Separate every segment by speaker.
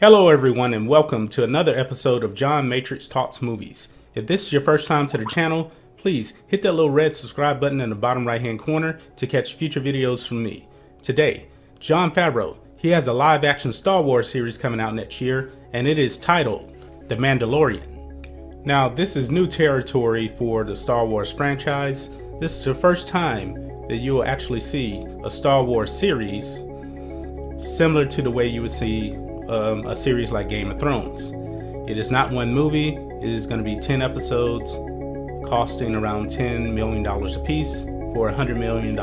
Speaker 1: Hello everyone and welcome to another episode of Jon Matrixx Talks Movies. If this is your first time to the channel, please hit that little red subscribe button in the bottom right hand corner to catch future videos from me. Today, Jon Favreau, he has a live action Star Wars series coming out next year and it is titled The Mandalorian. Now this is new territory for the Star Wars franchise. This is the first time that you will actually see a Star Wars series similar to the way you would see a series like Game of Thrones. It is not one movie. It is going to be 10 episodes costing around $10 million a piece for a $100 million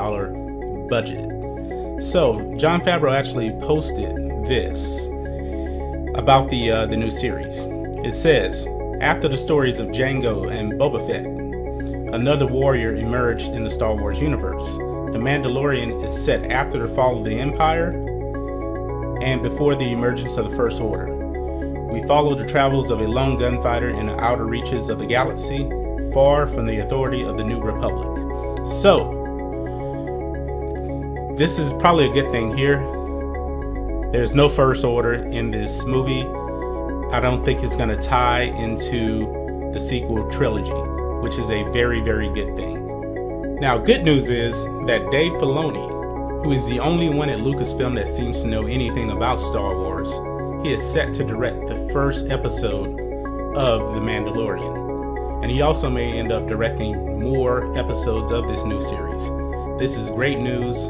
Speaker 1: budget. So Jon Favreau actually posted this about the new series. It says, after the stories of Jango and Boba Fett, another warrior emerged in the Star Wars universe. The Mandalorian is set after the fall of the Empire and before the emergence of the First Order. We follow the travels of a lone gunfighter in the outer reaches of the galaxy, far from the authority of the New Republic. So, this is probably a good thing here. There's no First Order in this movie. I don't think it's going to tie into the sequel trilogy, which is a very, very good thing. Now, good news is that Dave Filoni, who is the only one at Lucasfilm that seems to know anything about Star Wars, he is set to direct the first episode of The Mandalorian. And he also may end up directing more episodes of this new series. This is great news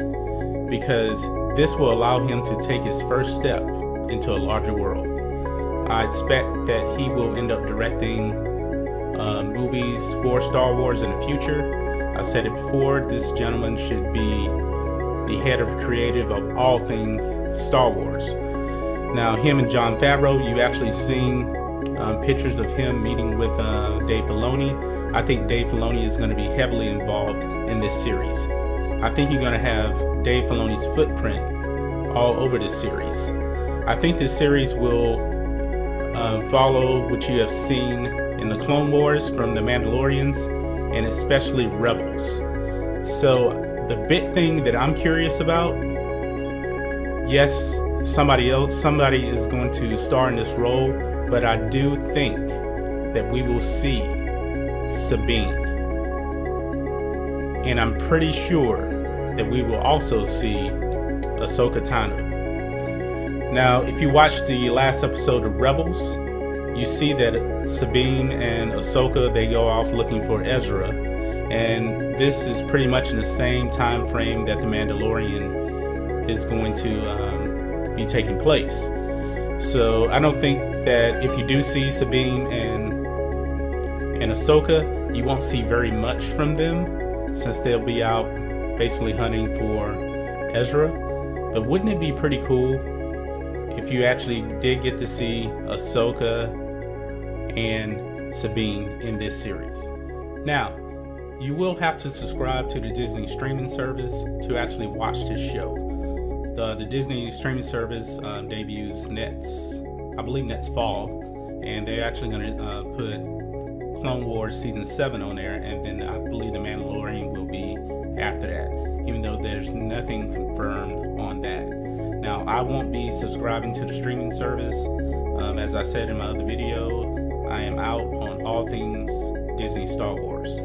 Speaker 1: because this will allow him to take his first step into a larger world. I expect that he will end up directing movies for Star Wars in the future. I said it before, this gentleman should be the head of creative of all things Star Wars. Now, him and Jon Favreau, you've actually seen pictures of him meeting with Dave Filoni. I think Dave Filoni is going to be heavily involved in this series. I think you're going to have Dave Filoni's footprint all over this series. I think this series will follow what you have seen in the Clone Wars from the Mandalorians and especially Rebels. So the big thing that I'm curious about, yes, somebody is going to star in this role, but I do think that we will see Sabine. And I'm pretty sure that we will also see Ahsoka Tano. Now, if you watch the last episode of Rebels, you see that Sabine and Ahsoka, they go off looking for Ezra. And this is pretty much in the same time frame that The Mandalorian is going to be taking place. So I don't think that if you do see Sabine and Ahsoka, you won't see very much from them since they'll be out basically hunting for Ezra. But wouldn't it be pretty cool if you actually did get to see Ahsoka and Sabine in this series? Now, you will have to subscribe to the Disney streaming service to actually watch this show. The Disney streaming service debuts I believe next fall, and they're actually going to put Clone Wars Season 7 on there, and then I believe The Mandalorian will be after that, even though there's nothing confirmed on that. Now, I won't be subscribing to the streaming service. As I said in my other video, I am out on all things Disney Star Wars.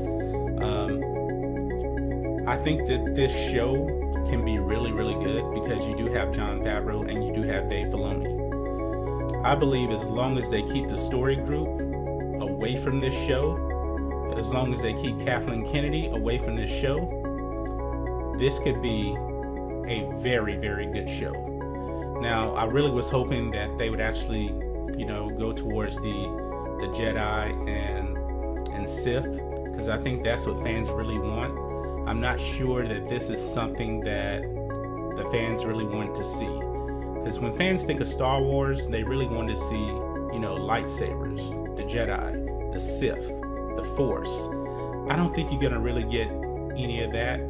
Speaker 1: I think that this show can be really, really good because you do have Jon Favreau and you do have Dave Filoni. I believe as long as they keep the story group away from this show, as long as they keep Kathleen Kennedy away from this show, this could be a very, very good show. Now, I really was hoping that they would actually, go towards the Jedi and Sith, because I think that's what fans really want. I'm not sure that this is something that the fans really want to see. Because when fans think of Star Wars, they really want to see, lightsabers, the Jedi, the Sith, the Force. I don't think you're going to really get any of that,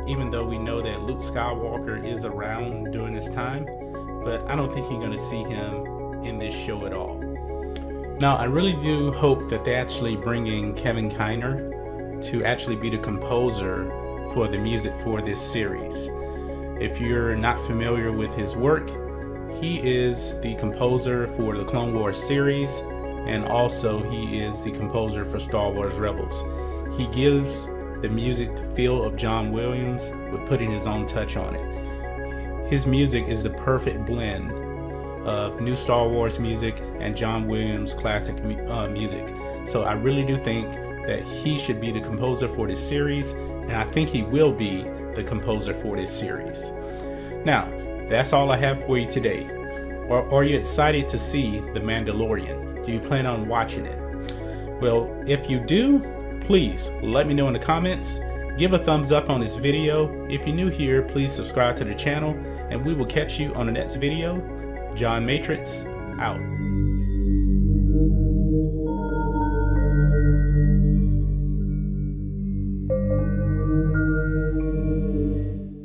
Speaker 1: even though we know that Luke Skywalker is around during this time. But I don't think you're going to see him in this show at all. Now, I really do hope that they actually bring in Kevin Kiner to actually be the composer for the music for this series. If you're not familiar with his work, He is the composer for the Clone Wars series, and also he is the composer for Star Wars Rebels. He gives the music the feel of John Williams with putting his own touch on it. His music is the perfect blend of new Star Wars music and John Williams classic music. So I really do think that he should be the composer for this series, and I think he will be the composer for this series. Now, that's all I have for you today. Are you excited to see The Mandalorian? Do you plan on watching it? Well, if you do, please let me know in the comments. Give a thumbs up on this video. If you're new here, please subscribe to the channel, and we will catch you on the next video. Jon Matrixx, out.